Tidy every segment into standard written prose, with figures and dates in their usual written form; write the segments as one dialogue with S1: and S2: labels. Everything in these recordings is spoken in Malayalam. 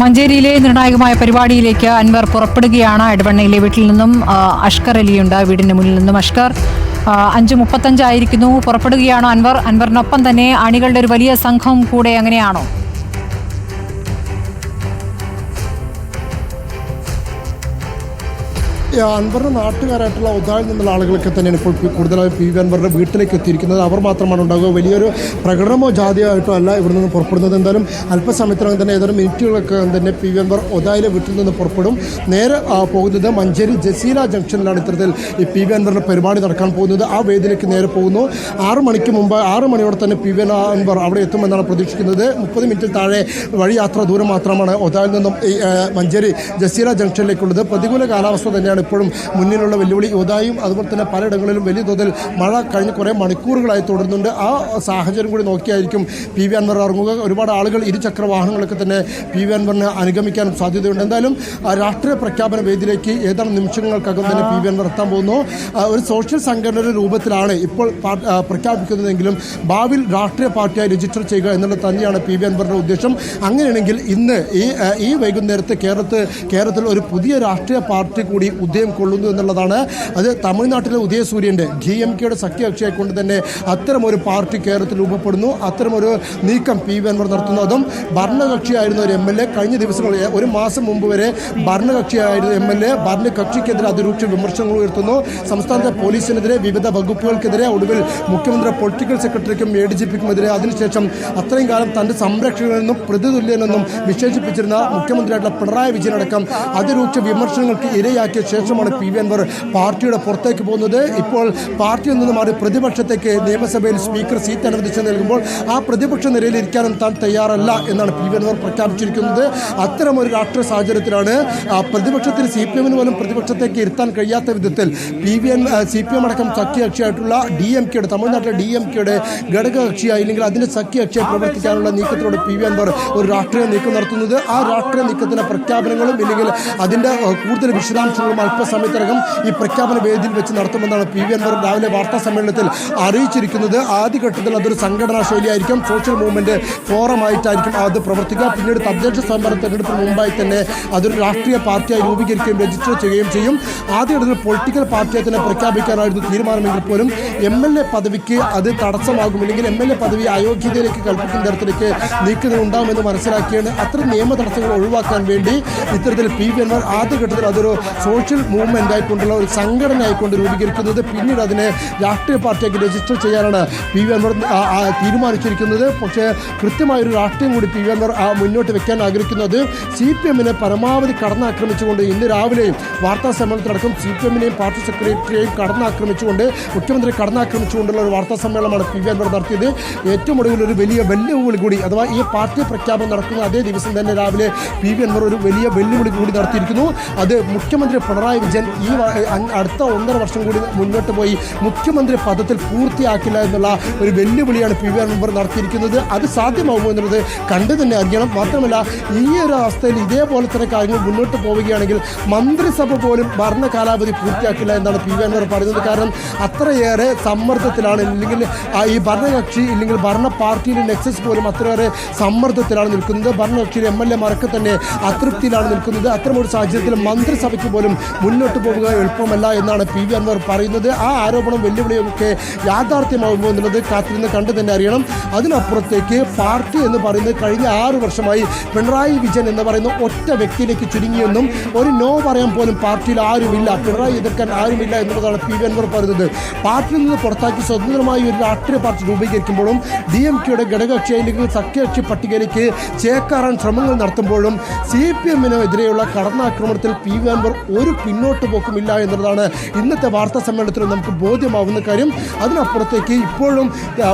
S1: മഞ്ചേരിയിലെ നിർണായകമായ പരിപാടിയിലേക്ക് അൻവർ പുറപ്പെടുകയാണ്. എടവണ്ണയിലെ വീട്ടിൽ നിന്നും അഷ്കർ അലിയുണ്ട് വീടിന് മുന്നിൽ നിന്നും. അഷ്കർ, 5:35 ആയിരിക്കുന്നു. പുറപ്പെടുകയാണോ അൻവർ? അൻവറിനൊപ്പം തന്നെ അണികളുടെ ഒരു വലിയ സംഘം കൂടെ അങ്ങനെയാണോ?
S2: അൻവറിന്റെ നാട്ടുകാരായിട്ടുള്ള ഉദായിൽ നിന്നുള്ള ആളുകളൊക്കെ തന്നെയാണ് ഇപ്പോൾ കൂടുതലായും പി വി അൻവറിന്റെ വീട്ടിലേക്ക് എത്തിയിരിക്കുന്നത്. അവർ മാത്രമാണ് ഉണ്ടാകുക. വലിയൊരു പ്രകടനമോ ജാതിയായിട്ടോ അല്ല ഇവിടെ നിന്ന് പുറപ്പെടുന്നത്. എന്തായാലും അല്പസമയത്തിനകം തന്നെ ഏതാനും മിനിറ്റുകളൊക്കെ തന്നെ പി വി അൻവർ ഉദായിലെ വീട്ടിൽ നിന്ന് പുറപ്പെടും. നേരെ പോകുന്നത് മഞ്ചേരി ജസീല ജംഗ്ഷനിലാണ് ഇത്തരത്തിൽ ഈ പി വി അൻവറിന്റെ പരിപാടി നടക്കാൻ പോകുന്നത്. ആ വേദിയിലേക്ക് നേരെ പോകുന്നു. 6 മണിക്ക് മുമ്പ് 6 മണിയോടെ തന്നെ പി വി അൻവർ അവിടെ എത്തുമെന്നാണ് പ്രതീക്ഷിക്കുന്നത്. 30 മിനിറ്റിൽ താഴെ വഴിയാത്ര ദൂരം മാത്രമാണ് ഉദായിൽ നിന്നും ഈ മഞ്ചേരി ജസീല ജംഗ്ഷനിലേക്കുള്ളത്. പ്രതികൂല കാലാവസ്ഥ തന്നെയാണ് ഇപ്പോഴും മുന്നിലുള്ള വെല്ലുവിളി. ഉദായും അതുപോലെ തന്നെ പലയിടങ്ങളിലും വലിയ തോതിൽ മഴ കഴിഞ്ഞ് കുറേ മണിക്കൂറുകളായി തുടരുന്നുണ്ട്. ആ സാഹചര്യം കൂടി നോക്കിയായിരിക്കും പി വി അൻവർ ഇറങ്ങുക. ഒരുപാട് ആളുകൾ ഇരുചക്ര വാഹനങ്ങളൊക്കെ തന്നെ പി വി അൻവറിനെ അനുഗമിക്കാനും സാധ്യതയുണ്ട്. എന്തായാലും രാഷ്ട്രീയ പ്രഖ്യാപന വേദിയിലേക്ക് ഏതാനും നിമിഷങ്ങൾക്കകം തന്നെ പി വി അൻവർ എത്താൻ പോകുന്നു. ഒരു സോഷ്യൽ സംഘടനയുടെ രൂപത്തിലാണ് ഇപ്പോൾ പ്രഖ്യാപിക്കുന്നതെങ്കിലും ഭാവിയിൽ രാഷ്ട്രീയ പാർട്ടിയായി രജിസ്റ്റർ ചെയ്യുക എന്നുള്ളത് തന്നെയാണ് പി വി അൻവറിന്റെ ഉദ്ദേശം. അങ്ങനെയാണെങ്കിൽ ഇന്ന് ഈ വൈകുന്നേരത്തെ കേരളത്തിൽ ഒരു പുതിയ രാഷ്ട്രീയ പാർട്ടി കൂടി ഉദയം കൊള്ളുന്നു എന്നുള്ളതാണ്. അത് തമിഴ്നാട്ടിലെ ഉദയസൂര്യൻ്റെ DMKയുടെ സഖ്യകക്ഷിയെ കൊണ്ട് തന്നെ അത്തരമൊരു പാർട്ടി കേരളത്തിൽ രൂപപ്പെടുന്നു. അത്തരമൊരു നീക്കം പി വി അൻവർ നടത്തുന്നു. അതും ഭരണകക്ഷിയായിരുന്ന ഒരു MLA കഴിഞ്ഞ ദിവസങ്ങളിൽ 1 മാസം മുമ്പ് വരെ ഭരണകക്ഷിയായിരുന്ന MLA ഭരണകക്ഷിക്കെതിരെ അതിരൂക്ഷ വിമർശനങ്ങൾ ഉയർത്തുന്നു. സംസ്ഥാനത്തെ പോലീസിനെതിരെ, വിവിധ വകുപ്പുകൾക്കെതിരെ, ഒടുവിൽ മുഖ്യമന്ത്രി പൊളിറ്റിക്കൽ സെക്രട്ടറിക്കും ADGPക്കുമെതിരെ, അതിനുശേഷം അത്രയും കാലം തൻ്റെ സംരക്ഷകനെന്നും പ്രതിതുല്യനെന്നും വിശേഷിപ്പിച്ചിരുന്ന മുഖ്യമന്ത്രിയായിട്ടുള്ള പിണറായി വിജയനടക്കം അതിരൂക്ഷ വിമർശനങ്ങൾക്ക് ഇരയാക്കിയ ശേഷമാണ് പി വി അൻവർ പാർട്ടിയുടെ പുറത്തേക്ക് പോകുന്നത്. ഇപ്പോൾ പാർട്ടിയിൽ നിന്ന് മാറി പ്രതിപക്ഷത്തേക്ക് നിയമസഭയിൽ സ്പീക്കർ സീറ്റ് അനുവദിച്ച് നൽകുമ്പോൾ ആ പ്രതിപക്ഷ നിരയിൽ ഇരിക്കാനും താൻ തയ്യാറല്ല എന്നാണ് പി വി അൻവർ പ്രഖ്യാപിച്ചിരിക്കുന്നത്. അത്തരമൊരു രാഷ്ട്രീയ സാഹചര്യത്തിലാണ് പ്രതിപക്ഷത്തിന് CPM പോലും പ്രതിപക്ഷത്തേക്ക് ഇരുത്താൻ കഴിയാത്ത വിധത്തിൽ CPM അടക്കം സഖ്യകക്ഷിയായിട്ടുള്ള DMKയുടെ, തമിഴ്നാട്ടിലെ DMKയുടെ ഘടകകക്ഷിയായി അല്ലെങ്കിൽ അതിൻ്റെ സഖ്യകക്ഷിയായി പ്രവർത്തിക്കാനുള്ള നീക്കത്തിലൂടെ പി വി അൻവർ ഒരു രാഷ്ട്രീയ നീക്കം നടത്തുന്നത്. ആ രാഷ്ട്രീയ നീക്കത്തിൻ്റെ പ്രഖ്യാപനങ്ങളും ഇല്ലെങ്കിൽ അതിൻ്റെ കൂടുതൽ വിശദാംശങ്ങളും അല്പസമയത്തിനകം ഈ പ്രഖ്യാപന വേദിയിൽ വെച്ച് നടത്തുമെന്നാണ് പി വി അൻവർ രാവിലെ വാർത്താ സമ്മേളനത്തിൽ അറിയിച്ചിരിക്കുന്നത്. ആദ്യഘട്ടത്തിൽ അതൊരു സംഘടനാ ശൈലിയായിരിക്കും, സോഷ്യൽ മൂവ്മെൻറ്റ് ഫോറമായിട്ടായിരിക്കും അത് പ്രവർത്തിക്കുക. പിന്നീട് തദ്ദേശ സ്വയംഭരണ തെരഞ്ഞെടുപ്പിന് മുമ്പായി തന്നെ അതൊരു രാഷ്ട്രീയ പാർട്ടിയായി രൂപീകരിക്കുകയും രജിസ്റ്റർ ചെയ്യുകയും ചെയ്യും. ആദ്യഘട്ടത്തിൽ പൊളിറ്റിക്കൽ പാർട്ടിയെ തന്നെ പ്രഖ്യാപിക്കാനായിരുന്നു തീരുമാനമെങ്കിൽ പോലും MLA പദവിക്ക് അത് തടസ്സമാകുമില്ലെങ്കിൽ MLA പദവി അയോഗ്യതയിലേക്ക് കൽപ്പിക്കുന്ന തരത്തിലേക്ക് നീക്കുന്നത് ഉണ്ടാകുമെന്ന് മനസ്സിലാക്കിയാണ് അത്തരം നിയമ തടസ്സങ്ങൾ ഒഴിവാക്കാൻ വേണ്ടി ഇത്തരത്തിൽ പി വി അൻവർ ആദ്യഘട്ടത്തിൽ അതൊരു സോഷ്യൽ മൂവ്മെൻ്റ് ആയിക്കൊണ്ടുള്ള ഒരു സംഘടന ആയിക്കൊണ്ട് രൂപീകരിക്കുന്നത്. പിന്നീട് അതിനെ രാഷ്ട്രീയ പാർട്ടിയാക്കി രജിസ്റ്റർ ചെയ്യാനാണ് പി വി അൻവർ തീരുമാനിച്ചിരിക്കുന്നത്. പക്ഷേ കൃത്യമായൊരു രാഷ്ട്രീയം കൂടി പി വി അൻവർ മുന്നോട്ട് വെക്കാൻ ആഗ്രഹിക്കുന്നത് CPMനെ പരമാവധി കടന്നാക്രമിച്ചുകൊണ്ട് ഇന്ന് രാവിലെയും വാർത്താ സമ്മേളനത്തിലടക്കം CPMനെയും പാർട്ടി സെക്രട്ടറിയെയും കടന്നാക്രമിച്ചുകൊണ്ട്, മുഖ്യമന്ത്രി കടന്നാക്രമിച്ചുകൊണ്ടുള്ള ഒരു വാർത്താ സമ്മേളനമാണ് പി വി അൻവർ നടത്തിയത്. ഏറ്റവും ഒടുവിൽ ഒരു വലിയ വെല്ലുവിളി കൂടി, അഥവാ ഈ പാർട്ടി പ്രഖ്യാപനം നടക്കുന്ന അതേ ദിവസം തന്നെ രാവിലെ പി വി അൻവർ ഒരു വലിയ വെല്ലുവിളി കൂടി നടത്തിയിരിക്കുന്നു. അത് മുഖ്യമന്ത്രി പിണറായി വിജയൻ ഈ അടുത്ത 1.5 വർഷം കൂടി മുന്നോട്ട് പോയി മുഖ്യമന്ത്രി പദത്തിൽ പൂർത്തിയാക്കില്ല എന്നുള്ള ഒരു വെല്ലുവിളിയാണ് പി വി അൻവർ നടത്തിയിരിക്കുന്നത്. അത് സാധ്യമാകുമോ എന്നുള്ളത് കണ്ടു തന്നെ അറിയണം. മാത്രമല്ല, ഈ ഒരു അവസ്ഥയിൽ ഇതേപോലെ തന്നെ കാര്യങ്ങൾ മുന്നോട്ട് പോവുകയാണെങ്കിൽ മന്ത്രിസഭ പോലും ഭരണ കാലാവധി പൂർത്തിയാക്കില്ല എന്നാണ് പി വി അൻവർ പറയുന്നത്. കാരണം അത്രയേറെ സമ്മർദ്ദത്തിലാണ്, ഇല്ലെങ്കിൽ ഈ ഭരണകക്ഷി ഇല്ലെങ്കിൽ ഭരണ പാർട്ടിയിലെ നെക്സസ് പോലും അത്രയേറെ സമ്മർദ്ദത്തിലാണ് നിൽക്കുന്നത്. ഭരണകക്ഷിയിലെ MLA-മാരൊക്കെ തന്നെ അതൃപ്തിയിലാണ് നിൽക്കുന്നത്. അത്തരമൊരു സാഹചര്യത്തിൽ മന്ത്രിസഭയ്ക്ക് പോലും മുന്നോട്ട് പോവുക എളുപ്പമല്ല എന്നാണ് പി വി അൻവർ പറയുന്നത്. ആ ആരോപണം വെല്ലുവിളിയൊക്കെ യാഥാർത്ഥ്യമാകുമ്പോൾ എന്നുള്ളത് കാത്തിരുന്ന് കണ്ടു തന്നെ അറിയണം. അതിനപ്പുറത്തേക്ക് പാർട്ടി എന്ന് പറയുന്നത് കഴിഞ്ഞ 6 വർഷമായി പിണറായി വിജയൻ എന്ന് പറയുന്ന ഒറ്റ വ്യക്തിയിലേക്ക് ചുരുങ്ങിയെന്നും ഒരു നോ പറയാൻ പോലും പാർട്ടിയിൽ ആരുമില്ല, പിണറായി എതിർക്കാൻ ആരുമില്ല എന്നുള്ളതാണ് പി വി അൻവർ പറയുന്നത്. പാർട്ടിയിൽ നിന്ന് പുറത്താക്കി സ്വതന്ത്രമായി ഒരു രാഷ്ട്രീയ പാർട്ടി രൂപീകരിക്കുമ്പോഴും DMKയുടെ ഘടകകക്ഷിയിലേക്ക് സഖ്യകക്ഷി പട്ടികയിലേക്ക് ചേക്കാറാൻ ശ്രമങ്ങൾ നടത്തുമ്പോഴും CPMനെതിരെയുള്ള കടന്നാക്രമണത്തിൽ പി വി അൻവർ ഒരു പിന്നോട്ട് പോക്കുമില്ല എന്നുള്ളതാണ് ഇന്നത്തെ വാർത്താ സമ്മേളനത്തിൽ നമുക്ക് ബോധ്യമാവുന്ന കാര്യം. അതിനപ്പുറത്തേക്ക് ഇപ്പോഴും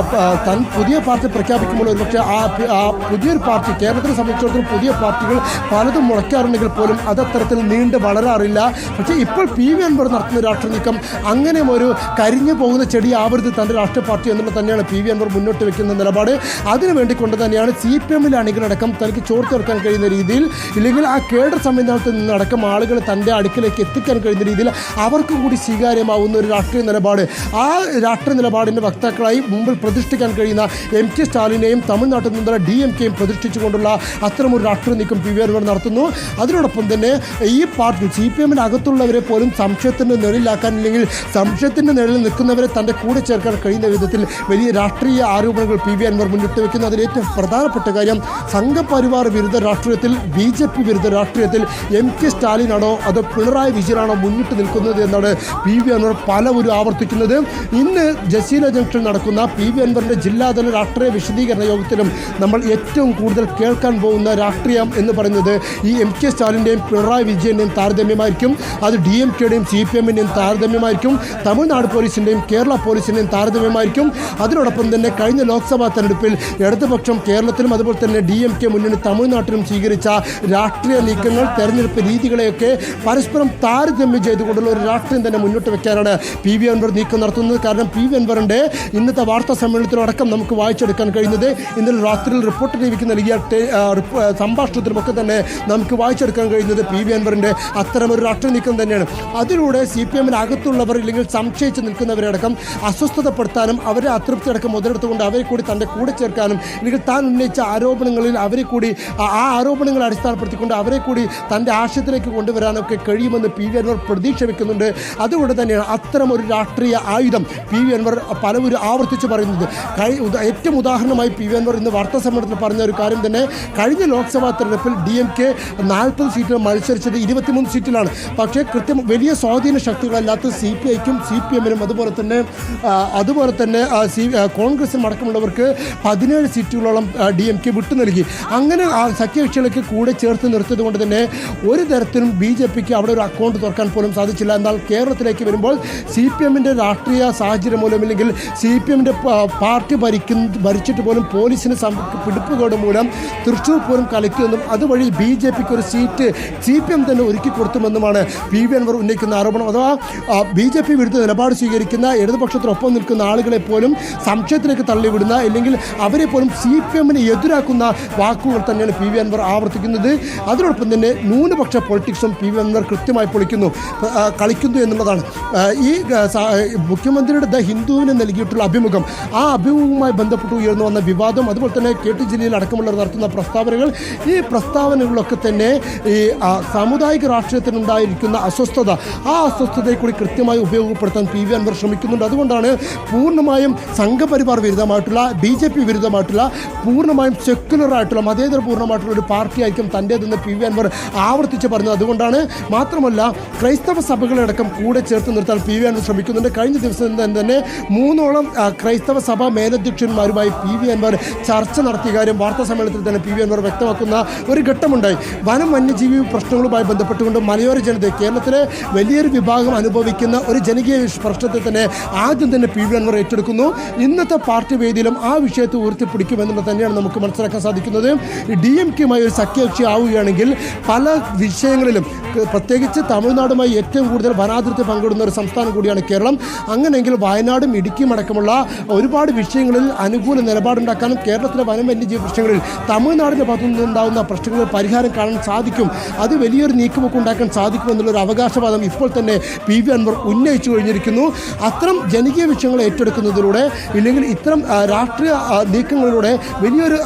S2: താൻ പുതിയ പാർട്ടി പ്രഖ്യാപിക്കുമ്പോൾ ഒരുപക്ഷെ ആ പുതിയൊരു പാർട്ടി, കേരളത്തിനെ സംബന്ധിച്ചിടത്തോളം പുതിയ പാർട്ടികൾ പലതും മുളയ്ക്കാറുണ്ടെങ്കിൽ പോലും അതത്തരത്തിൽ നീണ്ട് വളരാറില്ല. പക്ഷേ ഇപ്പോൾ പി വി അൻവർ നടത്തുന്ന രാഷ്ട്രീയ നീക്കം അങ്ങനെ ഒരു കരിഞ്ഞു പോകുന്ന ചെടി ആവരുത് തൻ്റെ രാഷ്ട്രീയ പാർട്ടി എന്നുള്ളത് തന്നെയാണ് പി വി അൻവർ മുന്നോട്ട് വെക്കുന്ന നിലപാട്. അതിനു വേണ്ടിക്കൊണ്ട് തന്നെയാണ് CPMലെ അണികളടക്കം തനിക്ക് ചോർത്തിറക്കാൻ കഴിയുന്ന രീതിയിൽ, ഇല്ലെങ്കിൽ ആ കേഡർ സംവിധാനത്തിൽ നിന്നടക്കം ആളുകൾ തൻ്റെ അടുക്കിലേക്ക് നേതാക്കളിലേക്ക് എത്തിക്കാൻ കഴിയുന്ന രീതിയിൽ അവർക്ക് കൂടി സ്വീകാര്യമാവുന്ന ഒരു രാഷ്ട്രീയ നിലപാട്, ആ രാഷ്ട്രീയ നിലപാടിൻ്റെ വക്താക്കളായി മുമ്പിൽ പ്രതിഷ്ഠിക്കാൻ കഴിയുന്ന MK സ്റ്റാലിനെയും തമിഴ്നാട്ടിൽ നിന്നുള്ള DMKയും പ്രതിഷ്ഠിച്ചുകൊണ്ടുള്ള അത്തരമൊരു രാഷ്ട്രീയ നീക്കം PV അൻവർ നടത്തുന്നു. അതിനോടൊപ്പം തന്നെ ഈ പാർട്ടി CPM-ന് അകത്തുള്ളവരെ പോലും സംശയത്തിൻ്റെ നിഴലിലാക്കാൻ, അല്ലെങ്കിൽ സംശയത്തിൻ്റെ നിഴലിൽ നിൽക്കുന്നവരെ തൻ്റെ കൂടെ ചേർക്കാൻ കഴിയുന്ന വിധത്തിൽ വലിയ രാഷ്ട്രീയ ആരോപണങ്ങൾ PV അൻവർ മുന്നിട്ട് വെക്കുന്നു. അതിൽ ഏറ്റവും പ്രധാനപ്പെട്ട കാര്യം, സംഘപരിവാർ വിരുദ്ധ രാഷ്ട്രീയത്തിൽ, BJP വിരുദ്ധ രാഷ്ട്രീയത്തിൽ MK സ്റ്റാലിനാണോ അതോ പിണറായി വിജയനാണോ മുന്നിട്ട് നിൽക്കുന്നത് എന്നാണ് PV അൻവർ പലവരും ആവർത്തിക്കുന്നത്. ഇന്ന് ജസീല ജംഗ്ഷൻ നടക്കുന്ന PV അൻവറിൻ്റെ ജില്ലാതല രാഷ്ട്രീയ വിശദീകരണ യോഗത്തിലും നമ്മൾ ഏറ്റവും കൂടുതൽ കേൾക്കാൻ പോകുന്ന രാഷ്ട്രീയം എന്ന് പറയുന്നത് ഈ MK സ്റ്റാലിൻ്റെയും പിണറായി വിജയൻ്റെയും താരതമ്യമായിരിക്കും. അത് DMKയുടെയും CPM-ൻ്റെയും താരതമ്യമായിരിക്കും. തമിഴ്നാട് പോലീസിൻ്റെയും കേരള പോലീസിൻ്റെയും താരതമ്യമായിരിക്കും. അതിനോടൊപ്പം തന്നെ കഴിഞ്ഞ ലോക്സഭാ തെരഞ്ഞെടുപ്പിൽ ഇടതുപക്ഷം കേരളത്തിലും അതുപോലെ തന്നെ DMK മുന്നണി തമിഴ്നാട്ടിലും സ്വീകരിച്ച രാഷ്ട്രീയ നീക്കങ്ങൾ, തെരഞ്ഞെടുപ്പ് രീതികളെയൊക്കെ പരസ്പരം താരതമ്യം ചെയ്തുകൊണ്ടുള്ള ഒരു രാഷ്ട്രീയം തന്നെ മുന്നോട്ട് വെക്കാനാണ് PV അൻവർ നീക്കം നടത്തുന്നത്. കാരണം PV അൻവറിൻ്റെ ഇന്നത്തെ വാർത്താ സമ്മേളനത്തിലടക്കം നമുക്ക് വായിച്ചെടുക്കാൻ കഴിയുന്നത്, ഇന്നലെ രാത്രിയിൽ റിപ്പോർട്ടർ ടിവിക്ക് നൽകിയ സംഭാഷണത്തിലുമൊക്കെ തന്നെ നമുക്ക് വായിച്ചെടുക്കാൻ കഴിയുന്നത് PV അൻവറിൻ്റെ അത്തരമൊരു രാഷ്ട്രീയ നീക്കം തന്നെയാണ്. അതിലൂടെ CPM-ന് അകത്തുള്ളവർ അല്ലെങ്കിൽ സംശയിച്ച് നിൽക്കുന്നവരെ അടക്കം അസ്വസ്ഥതപ്പെടുത്താനും അവരെ അതൃപ്തി അടക്കം മുതലെടുത്തുകൊണ്ട് അവരെ കൂടി തൻ്റെ കൂടെ ചേർക്കാനും, അല്ലെങ്കിൽ താൻ ഉന്നയിച്ച ആരോപണങ്ങളിൽ അവരെ കൂടി ആ ആരോപണങ്ങളെ അടിസ്ഥാനപ്പെടുത്തിക്കൊണ്ട് അവരെ കൂടി തൻ്റെ ആശയത്തിലേക്ക് കൊണ്ടുവരാനൊക്കെ കഴിയുമെന്ന് PV അൻവർ പ്രതീക്ഷ വെക്കുന്നുണ്ട്. അതുകൊണ്ട് തന്നെയാണ് അത്തരം ഒരു രാഷ്ട്രീയ ആയുധം PV അൻവർ പലവരും ആവർത്തിച്ച് പറയുന്നത്. ഏറ്റവും ഉദാഹരണമായി PV അൻവർ ഇന്ന് വാർത്താ സമ്മേളനത്തിൽ പറഞ്ഞ ഒരു കാര്യം തന്നെ, കഴിഞ്ഞ ലോക്സഭാ തെരഞ്ഞെടുപ്പിൽ DMK 40 സീറ്റിൽ മത്സരിച്ചത് 23 സീറ്റിലാണ്. പക്ഷേ കൃത്യം വലിയ സ്വാധീന ശക്തികളല്ലാത്ത CPI-ക്കും CPM-നും അതുപോലെ തന്നെ കോൺഗ്രസിനും അടക്കമുള്ളവർക്ക് 17 സീറ്റുകളോളം DMK വിട്ടു നൽകി. അങ്ങനെ ആ സഖ്യകക്ഷികളൊക്കെ കൂടെ ചേർത്ത് നിർത്തിയത് കൊണ്ട് തന്നെ ഒരു തരത്തിലും BJPക്ക് അവിടെ ഒരു അക്കൗണ്ട് തുറക്കാൻ പോലും സാധിച്ചില്ല. എന്നാൽ കേരളത്തിലേക്ക് വരുമ്പോൾ CPM-ൻ്റെ രാഷ്ട്രീയ സാഹചര്യം മൂലം, അല്ലെങ്കിൽ CPM-ൻ്റെ പാർട്ടി ഭരിച്ചിട്ട് പോലും പോലീസിന് പിടിപ്പുകേട് മൂലം തൃശ്ശൂർ പോലും കലക്കിയെന്നും അതുവഴി BJPക്ക് ഒരു സീറ്റ് CPM തന്നെ ഒരുക്കി കൊടുത്തുമെന്നുമാണ് PV അൻവർ ഉന്നയിക്കുന്ന ആരോപണം. അഥവാ BJP വിരുദ്ധ നിലപാട് സ്വീകരിക്കുന്ന, ഇടതുപക്ഷത്തിനൊപ്പം നിൽക്കുന്ന ആളുകളെ പോലും സംശയത്തിലേക്ക് തള്ളിവിടുന്ന, അല്ലെങ്കിൽ അവരെ പോലും CPM-നെ എതിരാക്കുന്ന വാക്കുകൾ തന്നെയാണ് PV അൻവർ ആവർത്തിക്കുന്നത്. അതിനോടൊപ്പം തന്നെ ന്യൂനപക്ഷ പൊളിറ്റിക്സും PV അൻവർ കൃത്യമായി കളിക്കുന്നു എന്നുള്ളതാണ്. ഈ മുഖ്യമന്ത്രിയുടെ ദ ഹിന്ദുവിന് നൽകിയിട്ടുള്ള അഭിമുഖം, ആ അഭിമുഖവുമായി ബന്ധപ്പെട്ട് ഉയർന്നു വന്ന വിവാദം, അതുപോലെ തന്നെ KT ജില്ലയിൽ അടക്കമുള്ളവർ നടത്തുന്ന പ്രസ്താവനകൾ, ഈ പ്രസ്താവനകളൊക്കെ തന്നെ ഈ സാമുദായിക രാഷ്ട്രീയത്തിനുണ്ടായിരിക്കുന്ന അസ്വസ്ഥത, ആ അസ്വസ്ഥതയെ കൂടി കൃത്യമായി ഉപയോഗപ്പെടുത്താൻ PV അൻവർ ശ്രമിക്കുന്നുണ്ട്. അതുകൊണ്ടാണ് പൂർണ്ണമായും സംഘപരിവാർ വിരുദ്ധമായിട്ടുള്ള, BJP വിരുദ്ധമായിട്ടുള്ള, പൂർണ്ണമായും സെക്യുലറായിട്ടുള്ള, മതേതരപൂർണ്ണമായിട്ടുള്ള ഒരു പാർട്ടിയായിരിക്കും തൻ്റേതെന്ന് PV അൻവർ ആവർത്തിച്ച് പറഞ്ഞത്. അതുകൊണ്ടാണ്. മാത്രമല്ല ക്രൈസ്തവ സഭകളടക്കം കൂടെ ചേർത്ത് നിർത്താൻ PV അൻവർ ശ്രമിക്കുന്നുണ്ട്. കഴിഞ്ഞ ദിവസം തന്നെ 3ഓളം ക്രൈസ്തവ സഭാ മേലധ്യക്ഷന്മാരുമായി PV അൻവർ ചർച്ച നടത്തിയ കാര്യം വാർത്താ സമ്മേളനത്തിൽ തന്നെ PV അൻവർ വ്യക്തമാക്കുന്ന ഒരു ഘട്ടമുണ്ടായി. വനം വന്യജീവി പ്രശ്നങ്ങളുമായി ബന്ധപ്പെട്ടുകൊണ്ട് മലയോര ജനത, കേരളത്തിലെ വലിയൊരു വിഭാഗം അനുഭവിക്കുന്ന ഒരു ജനകീയ പ്രശ്നത്തെ തന്നെ ആദ്യം തന്നെ PV അൻവർ ഏറ്റെടുക്കുന്നു. ഇന്നത്തെ പാർട്ടി വേദിയിലും ആ വിഷയത്തെ ഉയർത്തിപ്പിടിക്കുമെന്നുള്ളത് തന്നെയാണ് നമുക്ക് മനസ്സിലാക്കാൻ സാധിക്കുന്നത്. DMK-യുമായി ഒരു സഖ്യകക്ഷി ആവുകയാണെങ്കിൽ പല വിഷയങ്ങളിലും, പ്രത്യേകിച്ച് തമിഴ്നാടുമായി ഏറ്റവും കൂടുതൽ വനാതിർത്തി പങ്കിടുന്ന ഒരു സംസ്ഥാനം കൂടിയാണ് കേരളം. അങ്ങനെയെങ്കിൽ വയനാടും ഇടുക്കിയും അടക്കമുള്ള ഒരുപാട് വിഷയങ്ങളിൽ അനുകൂല നിലപാടുണ്ടാക്കാനും കേരളത്തിലെ വനം വന്യജീവി പ്രശ്നങ്ങളിൽ തമിഴ്നാടിൻ്റെ ഭാഗത്തു നിന്നുണ്ടാകുന്ന പ്രശ്നങ്ങളിൽ പരിഹാരം കാണാൻ സാധിക്കും. അത് വലിയൊരു നീക്കമൊക്കെ ഉണ്ടാക്കാൻ സാധിക്കുമെന്നുള്ളൊരു അവകാശവാദം ഇപ്പോൾ തന്നെ PV അൻവർ ഉന്നയിച്ചു കഴിഞ്ഞിരിക്കുന്നു. അത്തരം ജനകീയ വിഷയങ്ങൾ ഏറ്റെടുക്കുന്നതിലൂടെ, ഇല്ലെങ്കിൽ ഇത്തരം രാഷ്ട്രീയ നീക്കങ്ങളിലൂടെ വലിയൊരു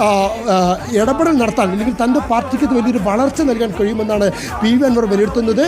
S2: ഇടപെടൽ നടത്താൻ, അല്ലെങ്കിൽ തൻ്റെ പാർട്ടിക്ക് വലിയൊരു വളർച്ച നൽകാൻ കഴിയുമെന്നാണ് PV അൻവർ വിലയിരുത്തുന്നത്.